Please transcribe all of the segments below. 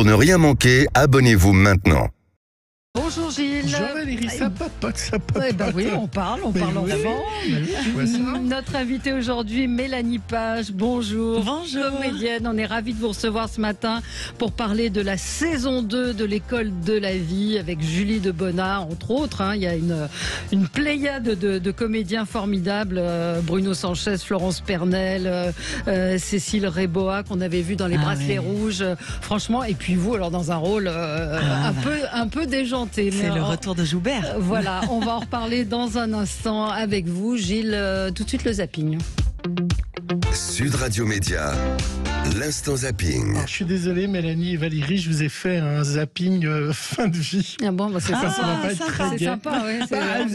Pour ne rien manquer, abonnez-vous maintenant. Bonjour Gilles. Bonjour Valérie, ça papote, ça papote. Ouais, bah oui, on parle en oui, avant. je vois ça. Notre invitée aujourd'hui, Mélanie Page. Bonjour. Bonjour. Comédienne, on est ravis de vous recevoir ce matin pour parler de la saison 2 de l'École de la vie avec Julie de Bonnat, entre autres. Il y a une pléiade de comédiens formidables. Bruno Sanchez, Florence Pernel, Cécile Réboa qu'on avait vu dans Les Bracelets Rouges. Franchement, et puis vous, alors dans un rôle un peu déjanté. C'est le retour de Joubert. Voilà, on va en reparler dans un instant avec vous, Gilles. Tout de suite le zapping. Sud Radio Média, l'instant zapping. Alors, je suis désolé Mélanie et Valérie, je vous ai fait un zapping fin de vie. Ah bon, bah c'est Ça va pas être sympa. très c'est gai. sympa, ouais,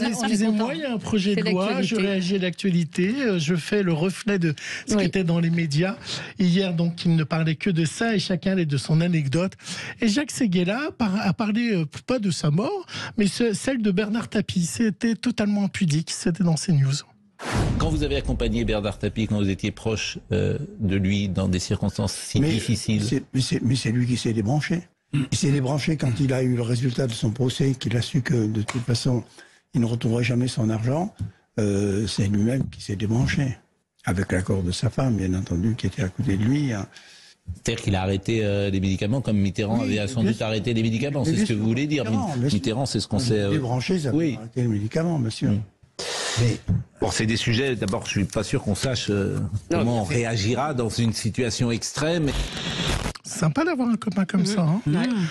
Excusez-moi, il y a un projet C'est de loi, je l'actualité. réagis à l'actualité, je fais le reflet de ce qui était dans les médias. Hier, donc, il ne parlait que de ça et chacun allait de son anecdote. Et Jacques Séguéla a parlé, pas de sa mort, mais celle de Bernard Tapie. C'était totalement impudique, c'était dans CNews. Quand vous avez accompagné Bernard Tapie, quand vous étiez proche de lui dans des circonstances si difficiles. Mais c'est lui qui s'est débranché. Il s'est débranché quand il a eu le résultat de son procès, qu'il a su que de toute façon, il ne retrouverait jamais son argent. C'est lui-même qui s'est débranché. Avec l'accord de sa femme, bien entendu, qui était à côté de lui. C'est-à-dire qu'il a arrêté les médicaments comme Mitterrand avait sans doute arrêté les médicaments. C'est ce que vous voulez dire. Mitterrand, c'est ce qu'on sait. Débranché, ça peut arrêter les médicaments, bien sûr. Mais bon, c'est des sujets. D'abord, je suis pas sûr qu'on sache comment on réagira dans une situation extrême. Sympa d'avoir un copain comme ça. Hein.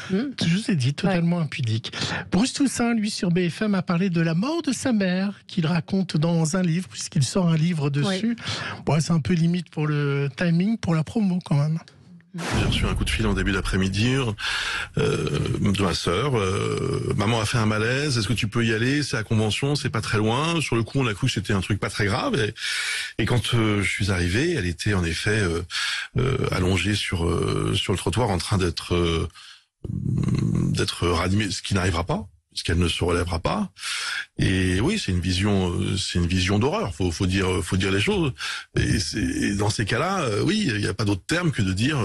Je vous ai dit, totalement impudique. Bruce Toussaint, lui, sur BFM, a parlé de la mort de sa mère, qu'il raconte dans un livre, puisqu'il sort un livre dessus. Bon, c'est un peu limite pour le timing, pour la promo quand même. J'ai reçu un coup de fil en début d'après-midi de ma sœur. Maman a fait un malaise, est-ce que tu peux y aller? C'est à Convention, c'est pas très loin. Sur le coup, on a cru que c'était un truc pas très grave. Et quand je suis arrivé, elle était en effet allongée sur le trottoir en train d'être ranimée, ce qui n'arrivera pas, parce qu'elle ne se relèvera pas. Et oui, c'est une vision d'horreur. Faut dire les choses. Et dans ces cas-là, oui, il n'y a pas d'autre terme que de dire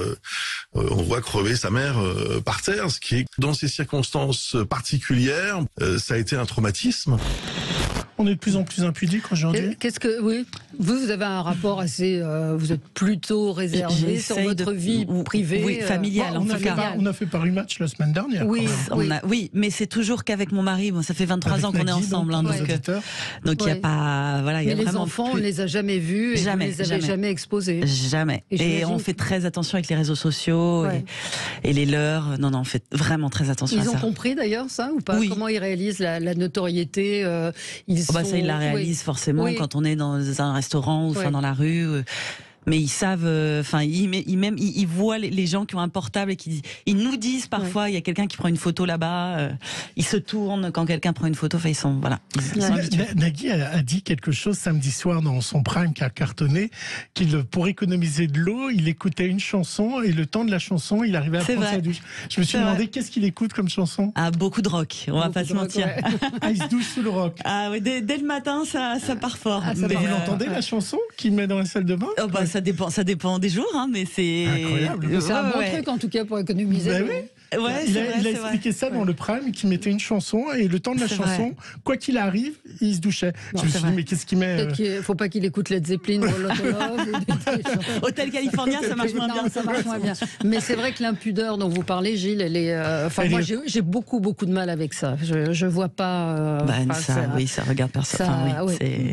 on voit crever sa mère par terre, ce qui est dans ces circonstances particulières, ça a été un traumatisme. On est de plus en plus impudique aujourd'hui. Vous avez un rapport assez, vous êtes plutôt réservé sur votre vie privée, oui, familiale en tout cas. On a fait Paris Match la semaine dernière. Oui, mais c'est toujours qu'avec mon mari. Bon, ça fait 23 ans qu'on est ensemble, donc il y a pas, voilà, il y a mais vraiment les enfants, on ne les a jamais vus, et jamais, vous les avez jamais exposés. Jamais. Et on fait très attention avec les réseaux sociaux et les leurs. Non, on fait vraiment très attention à ça. Ils ont compris d'ailleurs ça ou pas? Comment ils réalisent la notoriété? Ça, ils la réalisent forcément quand on est dans un restaurant ou dans la rue. Mais ils savent, ils voient les gens qui ont un portable et ils nous disent parfois, il y a quelqu'un qui prend une photo là-bas, ils se tournent quand quelqu'un prend une photo, ils sont, voilà. Nagui a dit quelque chose samedi soir dans son prime qui a cartonné, pour économiser de l'eau, il écoutait une chanson et le temps de la chanson, il arrivait à prendre sa douche. Je me suis demandé qu'est-ce qu'il écoute comme chanson. Beaucoup de rock, on va pas se mentir. Il se douche sous le rock. Ah oui, dès le matin, ça part fort. Vous l'entendez la chanson qu'il met dans la salle de bain? Ça dépend des jours, mais c'est incroyable. C'est un bon truc en tout cas pour économiser. Il a expliqué ça dans le prime, qu'il mettait une chanson et le temps de la chanson, quoi qu'il arrive, il se douchait. Je me suis dit, mais qu'est-ce qu'il met Faut pas qu'il écoute Led Zeppelin ou Hotel California, ça marche moins bien. Ça marche moins bien. Mais c'est vrai que l'impudeur dont vous parlez, Gilles, elle est. Moi, j'ai beaucoup de mal avec ça. Je vois pas. Ça regarde personne.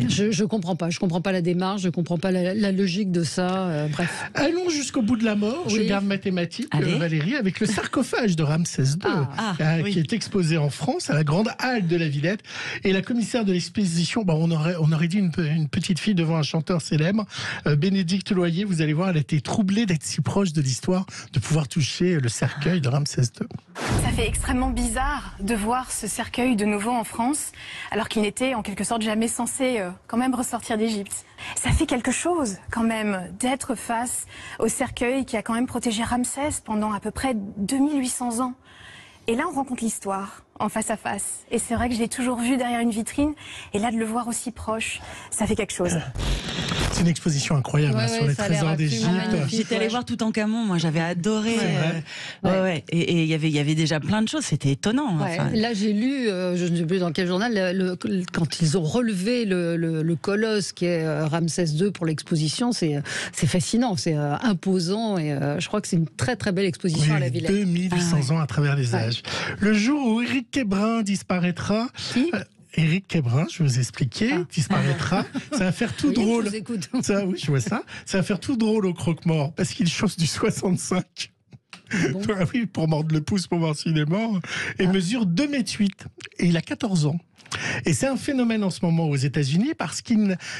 Je comprends pas. Je comprends pas la démarche. Je comprends pas la logique de ça. Bref. Allons jusqu'au bout de la mort. Je garde mathématiques, Valérie, avec le sarcophage de Ramsès II, qui est exposé en France à la grande halle de la Villette. Et la commissaire de l'exposition, on aurait dit une petite fille devant un chanteur célèbre, Bénédicte Loyer. Vous allez voir, elle a été troublée d'être si proche de l'histoire, de pouvoir toucher le cercueil de Ramsès II. Ça fait extrêmement bizarre de voir ce cercueil de nouveau en France, alors qu'il n'était en quelque sorte jamais censé quand même ressortir d'Égypte. Ça fait quelque chose quand même d'être face au cercueil qui a quand même protégé Ramsès pendant à peu près 2800 ans. Et là, on rencontre l'histoire en face à face. Et c'est vrai que je l'ai toujours vu derrière une vitrine. Et là, de le voir aussi proche, ça fait quelque chose. C'est une exposition incroyable sur les trésors d'Égypte. J'étais allée voir Toutankhamon, moi j'avais adoré. Et il y avait déjà plein de choses, c'était étonnant. Enfin. Là j'ai lu, je ne sais plus dans quel journal, quand ils ont relevé le colosse qui est Ramsès II pour l'exposition, c'est fascinant, c'est imposant et je crois que c'est une très très belle exposition à la Villette. 2800 ans à travers les âges. Le jour où Éric Québrin disparaîtra... Éric Québrin, je vais vous expliquer, disparaîtra. Ça va faire tout drôle. Je vous écoute. Oui, je vois ça. Ça va faire tout drôle au croque-mort parce qu'il chausse du 65. Bon. Oui, pour mordre le pouce pour voir s'il est mort. Et mesure 2,8 m. Et il a 14 ans. Et c'est un phénomène en ce moment aux États-Unis parce que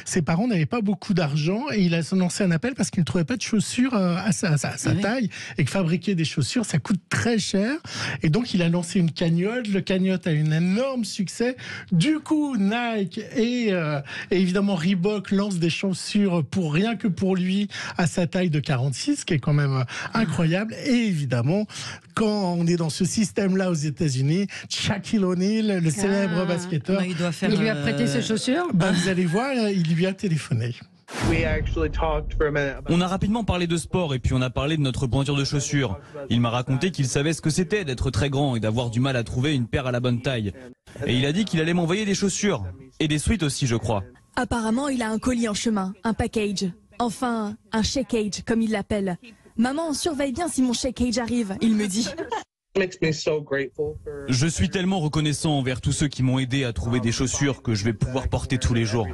ses parents n'avaient pas beaucoup d'argent et il a lancé un appel parce qu'il ne trouvait pas de chaussures à sa taille et que fabriquer des chaussures ça coûte très cher. Et donc il a lancé une cagnotte. Le cagnotte a eu un énorme succès. Du coup, Nike et évidemment Reebok lancent des chaussures pour rien que pour lui à sa taille de 46, ce qui est quand même incroyable. Et évidemment, quand on est dans ce système-là aux États-Unis, Shaquille O'Neal, le célèbre basketteur, il lui a prêté ses chaussures. Vous allez voir, il lui a téléphoné. On a rapidement parlé de sport et puis on a parlé de notre pointure de chaussures. Il m'a raconté qu'il savait ce que c'était d'être très grand et d'avoir du mal à trouver une paire à la bonne taille. Et il a dit qu'il allait m'envoyer des chaussures. Et des suites aussi, je crois. Apparemment, il a un colis en chemin, un package. Enfin, un shakeage, comme il l'appelle. Maman, surveille bien si mon shakeage arrive, il me dit. Je suis tellement reconnaissant envers tous ceux qui m'ont aidé à trouver des chaussures que je vais pouvoir porter tous les jours.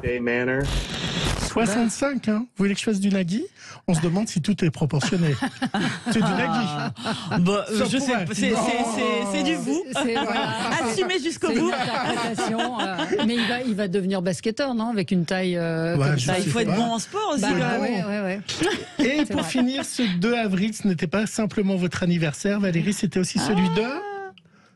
65, hein. Vous voulez que je fasse du nagui? On se demande si tout est proportionné. C'est du nagui. Bah, je sais, c'est du vous. Assumez jusqu'au bout. Mais il va devenir basketteur, non? Avec une taille comme ça. Il faut être bon en sport aussi. Et pour finir, ce 2 avril, ce n'était pas simplement votre anniversaire, Valérie, c'était aussi celui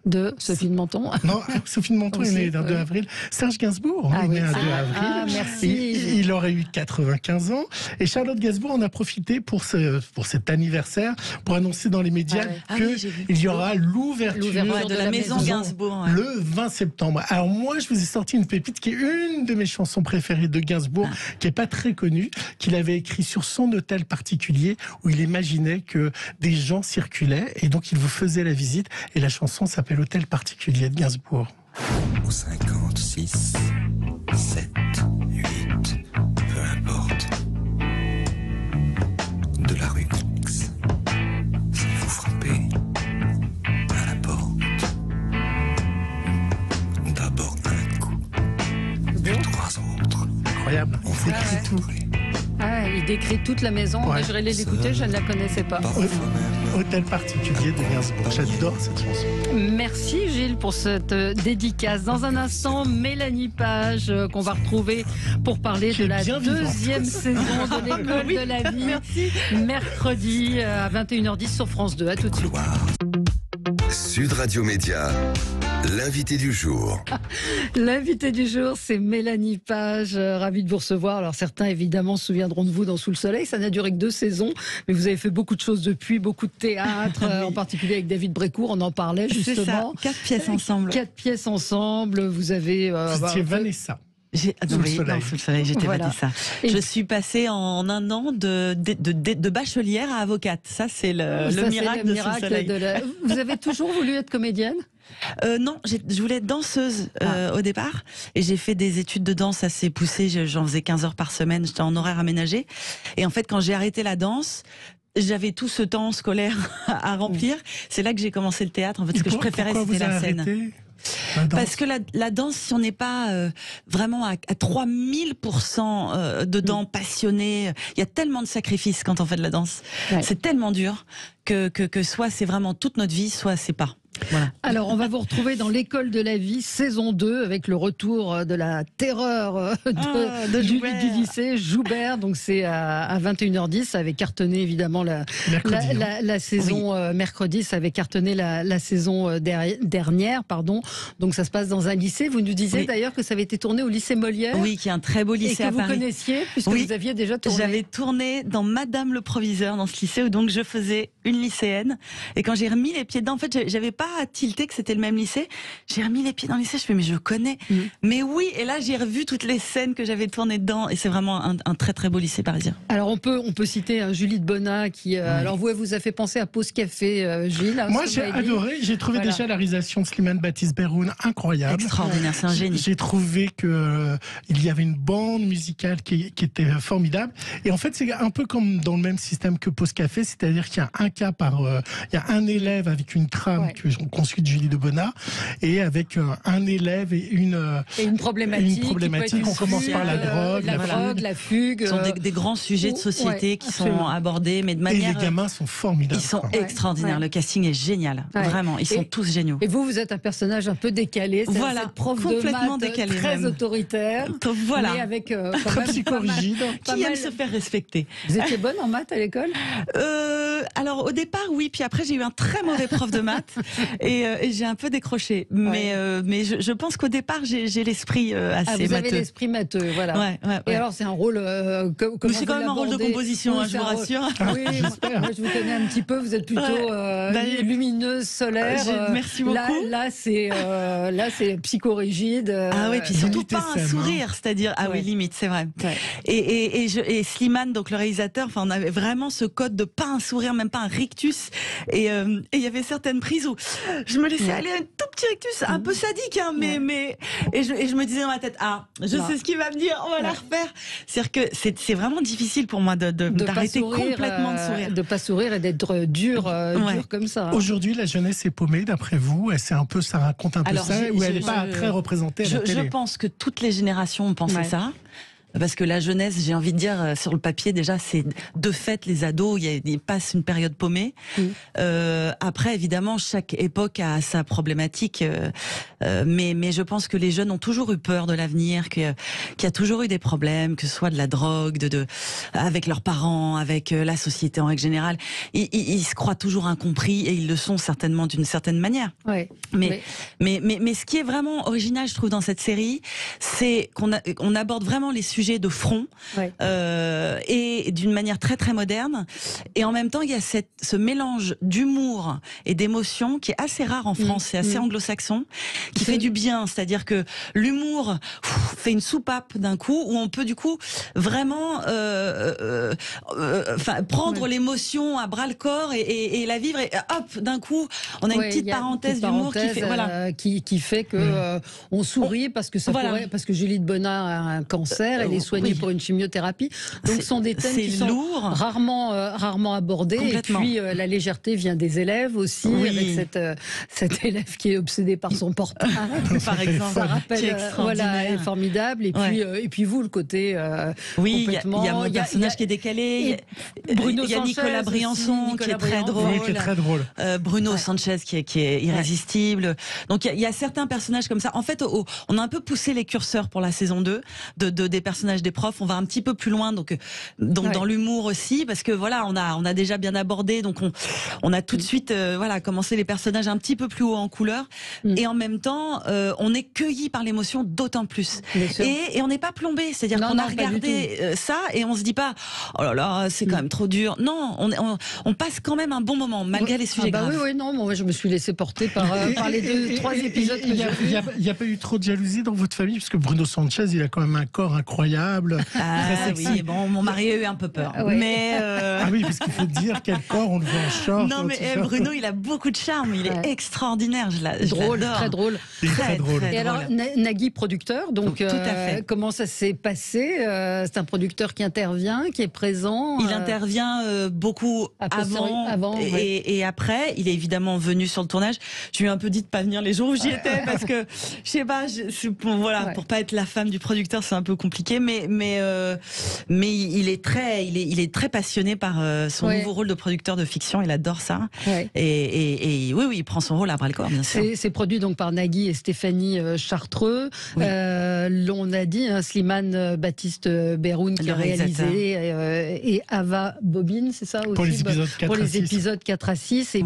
de Sophie de Menton. Non, Sophie de Menton est née le 2 avril. Serge Gainsbourg est né le 2 avril. Merci. Il aurait eu 95 ans. Et Charlotte Gainsbourg en a profité pour cet anniversaire pour annoncer dans les médias qu'il y aura l'ouverture de la maison Gainsbourg le 20 septembre. Alors moi, je vous ai sorti une pépite qui est une de mes chansons préférées de Gainsbourg, qui n'est pas très connue, qu'il avait écrit sur son hôtel particulier où il imaginait que des gens circulaient et donc il vous faisait la visite. Et la chanson s'appelle L'hôtel particulier de Gainsbourg. Au 56, 7, 8, peu importe. De la rue X, si vous frappez à la porte, d'abord un coup, puis 3 autres. Incroyable, on fait tout. Il décrit toute la maison. Ouais. Je vais l'écouter, je ne la connaissais pas. Hôtel particulier de Gainsbourg. J'adore cette chanson. Merci Gilles pour cette dédicace. Dans un instant, Mélanie Page qu'on va retrouver pour parler de la deuxième saison de l'école de la vie. Merci. Mercredi à 21h10 sur France 2. À tout de suite. Sud Radio Média. L'invité du jour. L'invité du jour, c'est Mélanie Page. Ravie de vous recevoir. Alors certains, évidemment, se souviendront de vous dans Sous le Soleil. Ça n'a duré que 2 saisons, mais vous avez fait beaucoup de choses depuis, beaucoup de théâtre, en particulier avec David Brécourt. On en parlait justement. C'est ça, 4 pièces ensemble. 4 pièces ensemble. Vous avez... C'était Vanessa. Sous le Soleil, j'étais Vanessa. Je suis passée en un an de bachelière à avocate. Ça, c'est le miracle de Sous le Soleil. Vous avez toujours voulu être comédienne ? Non, je voulais être danseuse au départ. Et j'ai fait des études de danse assez poussées. J'en faisais 15 heures par semaine. J'étais en horaire aménagé. Et en fait, quand j'ai arrêté la danse, j'avais tout ce temps scolaire à remplir. C'est là que j'ai commencé le théâtre. En fait, ce que je préférais, c'était la scène. Parce que la danse, si on n'est pas vraiment à 3000% dedans, passionné, il y a tellement de sacrifices quand on fait de la danse. Ouais. C'est tellement dur que soit c'est vraiment toute notre vie, soit c'est pas. Voilà. Alors, on va vous retrouver dans l'école de la vie, saison 2, avec le retour de la terreur du lycée Joubert. Donc, c'est à 21h10. Ça avait cartonné, évidemment, la saison mercredi. Ça avait cartonné la saison dernière, pardon. Donc, ça se passe dans un lycée. Vous nous disiez d'ailleurs que ça avait été tourné au lycée Molière. Oui, qui est un très beau lycée à Paris. Et que vous connaissiez, puisque vous aviez déjà tourné. J'avais tourné dans Madame le Proviseur, dans ce lycée, où donc je faisais une une lycéenne. Et quand j'ai remis les pieds dedans, en fait, j'avais pas tilté que c'était le même lycée. J'ai remis les pieds dans le lycée, je fais mais je connais. Mais oui, et là j'ai revu toutes les scènes que j'avais tournées dedans, et c'est vraiment un très très beau lycée parisien. Alors on peut citer Julie de Bonnat qui, alors vous a fait penser à Pause Café, Gilles. Moi j'ai adoré, j'ai trouvé déjà la réalisation de Slimane Baptiste-Berroun incroyable. Extraordinaire, c'est un génie. J'ai trouvé que il y avait une bande musicale qui était formidable. Et en fait, c'est un peu comme dans le même système que Pause Café, c'est-à-dire qu'il y a un cas il y a un élève avec une trame qu'on suit de Julie de Bonnat, et avec un élève et une problématique. On commence par la drogue, la fugue. Ce sont des grands sujets de société qui sont abordés, mais de manière. Et les gamins sont formidables. Ils sont extraordinaires. Le casting est génial. Vraiment, ils sont tous géniaux. Et vous êtes un personnage un peu décalé. Voilà, cette prof complètement de maths décalé, très même. Autoritaire. Voilà. Mais avec quand même psychorigide. Qui aime se faire respecter. Vous étiez bonne en maths à l'école? Alors au départ oui, puis après j'ai eu un très mauvais prof de maths et j'ai un peu décroché. Mais je pense qu'au départ j'ai l'esprit assez vous avez l'esprit matheux, voilà. Ouais. Et alors c'est un rôle c'est quand même un rôle de composition, je vous rassure. Oui, moi je vous connais un petit peu, vous êtes plutôt lumineuse, solaire. Merci beaucoup. Là c'est psychorigide. Ah oui, puis surtout pas un sourire, c'est-à-dire oui, limite, c'est vrai. Et Slimane, donc le réalisateur, enfin on avait vraiment ce code de pas un sourire, même pas un rictus, et il y avait certaines prises où je me laissais aller à un tout petit rictus, un peu sadique, hein, mais je me disais dans ma tête, je sais ce qu'il va me dire, on va la refaire. C'est-à-dire que c'est vraiment difficile pour moi d'arrêter complètement de sourire, de pas sourire et d'être dur comme ça. Aujourd'hui, la jeunesse est paumée, d'après vous, ça raconte un peu ça, ou elle n'est pas très représentée à la télé? Je pense que toutes les générations ont pensé ça. Parce que la jeunesse, j'ai envie de dire, sur le papier, déjà, c'est de fait les ados, ils passent une période paumée. Après, évidemment, chaque époque a sa problématique, mais je pense que les jeunes ont toujours eu peur de l'avenir, qu'il y a toujours eu des problèmes, que ce soit de la drogue, avec leurs parents, avec la société en règle générale. Ils se croient toujours incompris, et ils le sont certainement d'une certaine manière. Mais ce qui est vraiment original, je trouve, dans cette série, c'est qu'on aborde vraiment les sujets de front, et d'une manière très très moderne, et en même temps il y a ce mélange d'humour et d'émotion qui est assez rare en France, c'est assez anglo-saxon, qui fait du bien, c'est-à-dire que l'humour fait une soupape d'un coup, où on peut du coup vraiment prendre l'émotion à bras le corps et la vivre, et hop, d'un coup on a une petite parenthèse d'humour qui fait que on sourit parce que parce que Julie de Bonnat a un cancer, elle est soignée pour une chimiothérapie. Donc ce sont des thèmes qui sont rarement abordés. Et puis la légèreté vient des élèves aussi, avec cet élève qui est obsédé par son portable, par exemple. Ça rappelle, est formidable. Et puis vous, le côté complètement. Il y a mon personnage qui est décalé. Il y a Nicolas Briançon qui est très drôle. Bruno Sanchez qui est irrésistible. Donc il y a certains personnages comme ça. En fait, on a un peu poussé les curseurs pour la saison 2 des personnages des profs. On va un petit peu plus loin, donc dans l'humour aussi, parce que on a déjà bien abordé, donc on a tout de suite commencé les personnages un petit peu plus haut en couleur, et en même temps on est cueilli par l'émotion d'autant plus, et on n'est pas plombé, c'est-à-dire qu'on a regardé ça et on se dit pas oh là là c'est quand même trop dur. Non, on passe quand même un bon moment malgré les sujets graves. Moi je me suis laissé porter par les 3 épisodes. Il n'y a pas eu trop de jalousie dans votre famille, parce que Bruno Sanchez, il a quand même un corps incroyable, très sexy. Oui, bon, mon mari a eu un peu peur, mais ah oui, parce qu'il faut dire quel corps, on le voit en short. Non, mais Bruno, il a beaucoup de charme, il est extraordinaire, drôle, très drôle. Très drôle. Et alors Nagui, producteur, donc tout à fait. Comment ça s'est passé? C'est un producteur qui intervient, qui est présent. Il intervient beaucoup avant et après. Il est évidemment venu sur le tournage. Je lui ai un peu dit de pas venir les jours où j'y étais, parce que je sais pas, pour pas être la femme du producteur, c'est un peu compliqué, mais il est très passionné par son nouveau rôle de producteur de fiction. Il adore ça. Et oui, il prend son rôle à bras le corps, bien sûr. C'est produit donc par Nagui et Stéphanie Chartreux. On a dit Slimane Baptiste-Berroun qui a réalisé, et Ava Bobine, c'est ça aussi, pour les épisodes 4 à 6. Et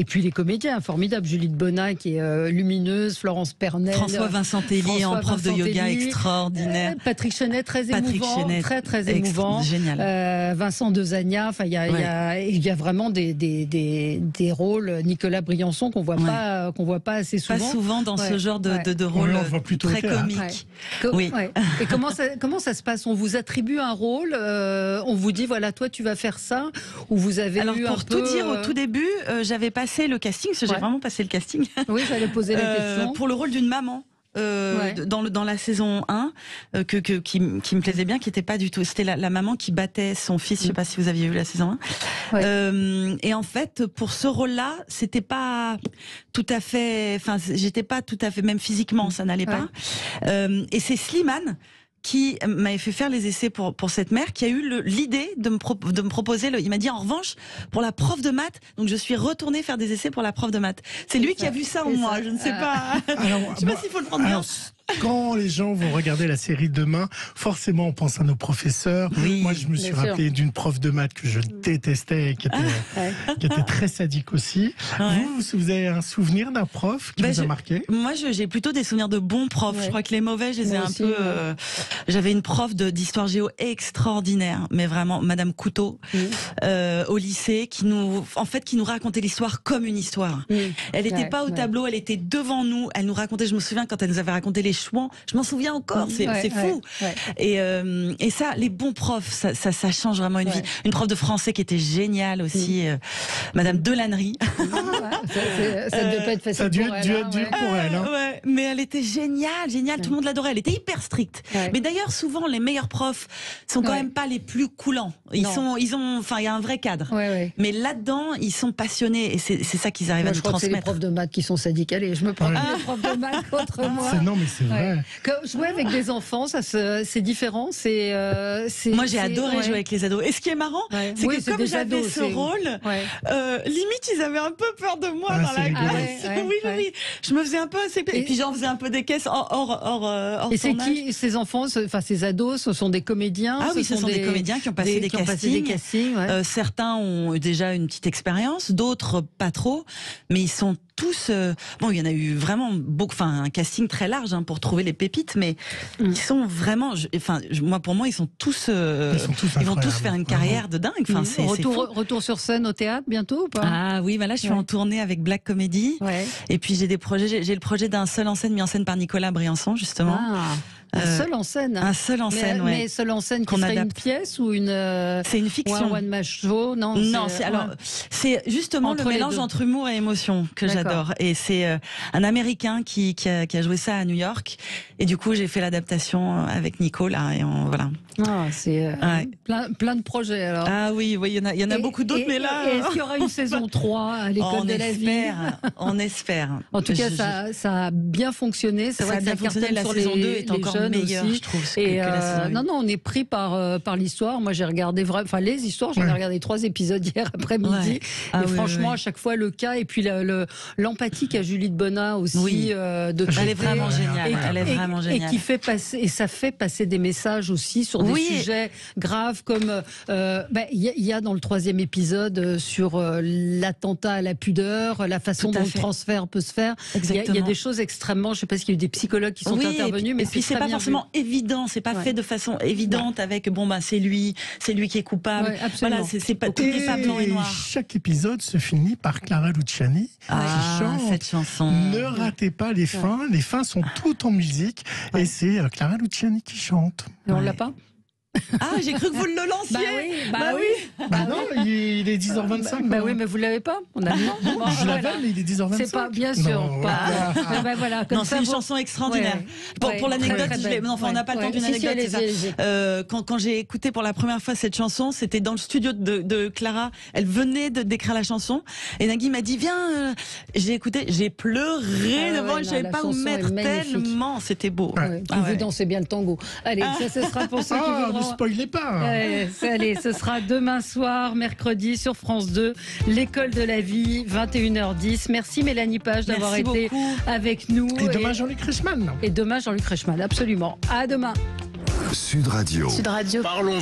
puis les comédiens formidables, Julie de Bonnat qui est lumineuse, Florence Pernel, François Vincent Tellier en prof de yoga extraordinaire, Patrick Chenet, très émouvant, très émouvant. Génial. Vincent Dezania, enfin il y a vraiment des rôles. Nicolas Briançon qu'on voit pas assez souvent. Pas souvent dans ce genre de rôle très comique. Oui. Et comment ça se passe? On vous attribue un rôle, on vous dit voilà, toi tu vas faire ça, ou vous avez pour tout dire, au tout début, j'avais passé le casting, parce que j'ai vraiment passé le casting. Oui, j'allais poser la question. Pour le rôle d'une maman. Dans la saison 1 qui me plaisait bien, qui était pas du tout, c'était la maman qui battait son fils. Je sais pas si vous aviez vu la saison 1. Et en fait, pour ce rôle-là, c'était pas tout à fait, enfin j'étais pas tout à fait, même physiquement ça n'allait pas. Et c'est Slimane qui m'avait fait faire les essais pour cette mère, qui a eu l'idée de me proposer. Il m'a dit en revanche pour la prof de maths, donc je suis retournée faire des essais pour la prof de maths. C'est lui qui a vu ça en moi. Je ne sais pas. Je sais pas s'il faut le prendre bien. Quand les gens vont regarder la série demain, forcément on pense à nos professeurs. Moi je me suis rappelé d'une prof de maths que je détestais et qui était très sadique aussi. Vous avez un souvenir d'un prof qui vous a marqué? Moi j'ai plutôt des souvenirs de bons profs. Je crois que les mauvais, je les ai un peu... J'avais une prof d'histoire géo extraordinaire, mais vraiment Madame Couteau, au lycée, qui nous racontait l'histoire comme une histoire. Elle n'était pas au tableau, elle était devant nous, elle nous racontait, je me souviens quand elle nous avait raconté les chouans, je m'en souviens encore, c'est fou. Et ça, les bons profs, ça change vraiment une vie. Une prof de français qui était géniale aussi, Madame Delannery. Ça ne devait pas être facile pour elle. Ça a dû être dur pour elle. Mais elle était géniale, tout le monde l'adorait, elle était hyper stricte. Mais d'ailleurs, souvent, les meilleurs profs sont quand même pas les plus coulants. Il y a un vrai cadre. Mais là-dedans, ils sont passionnés et c'est ça qu'ils arrivent à nous transmettre. C'est les profs de maths qui sont sadiques. Allez, je me prends les profs de maths contre moi. Non, mais c'est vrai. Jouer avec des enfants, c'est différent. Moi, j'ai adoré jouer avec les ados. Et ce qui est marrant, c'est que comme j'avais ce rôle, limite, ils avaient un peu peur de moi dans la classe. Oui. Je me faisais un peu... Et puis j'en faisais un peu des caisses hors Et c'est qui ces enfants, enfin ces ados? Ce sont des comédiens? Ah oui, ce sont des comédiens qui ont passé des castings. Certains ont déjà une petite expérience, d'autres pas trop, mais ils sont tous... il y en a eu vraiment beaucoup, un casting très large pour trouver les pépites, mais ils sont vraiment... pour moi, ils sont tous... ils vont tous faire une carrière de dingue. Retour sur scène au théâtre bientôt ou pas? Ah oui, là je suis en tournée avec Black Comedy. Et puis j'ai le projet d'un seul en scène mis en scène par Nicolas Briançon, justement. Un seul en scène. Un seul en scène, mais seul en scène qui serait une pièce ou une... C'est une fiction. Ou un one-man show? Non, c'est justement le mélange entre humour et émotion que j'adore. Et c'est un Américain qui a joué ça à New York. Et du coup, j'ai fait l'adaptation avec Nico, là, et voilà. C'est plein de projets, alors. Ah oui, il y en a beaucoup d'autres, mais là... Est-ce qu'il y aura une saison 3 à l'école de la vie? On espère. En tout cas, ça a bien fonctionné. C'est vrai que ça cartonne la sur saison 2 est encore meilleur, aussi. Je trouve. Et on est pris par l'histoire. Moi, j'ai regardé les histoires. J'en ai regardé 3 épisodes hier après-midi. Et franchement, à chaque fois, le cas et puis l'empathie qu'a Julie de Bonnat aussi. Elle est vraiment géniale. Elle est vraiment géniale. Et qui fait passer, et ça fait passer des messages aussi sur des sujets graves comme il y a dans le 3e épisode sur l'attentat à la pudeur, la façon dont le transfert peut se faire. Il y a des choses extrêmement. Je ne sais pas s'il y a eu des psychologues qui sont intervenus, mais c'est pas forcément évident. C'est pas fait de façon évidente avec c'est lui qui est coupable. Voilà, c'est pas tout n'est pas blanc et noir. Chaque épisode se finit par Clara Luciani qui chante cette chanson. Ne ratez pas les fins. Les fins sont toutes en musique et c'est Clara Luciani qui chante. Et on l'a pas? Ah, j'ai cru que vous le lanciez. Non, il est 10h25. Bah oui, mais vous l'avez pas. On a je l'avais, mais il est 10h25. C'est pas, bien sûr. C'est une chanson extraordinaire. Pour l'anecdote, on n'a pas le temps d'une anecdote. Quand j'ai écouté pour la première fois cette chanson, c'était dans le studio de Clara. Elle venait d'écrire la chanson. Et Nagui m'a dit, viens, j'ai écouté, j'ai pleuré devant, je savais pas où mettre tellement. C'était beau. Vous dansez bien le tango. Allez, ça, ce sera pour ceux qui voudront. Ne spoilez pas. Allez, ce sera demain soir, mercredi, sur France 2, l'école de la vie, 21h10. Merci Mélanie Page d'avoir été avec nous. Et demain Jean-Luc Reichmann. Et demain Jean-Luc Reichmann, absolument. À demain. Sud Radio. Sud Radio. Parlons.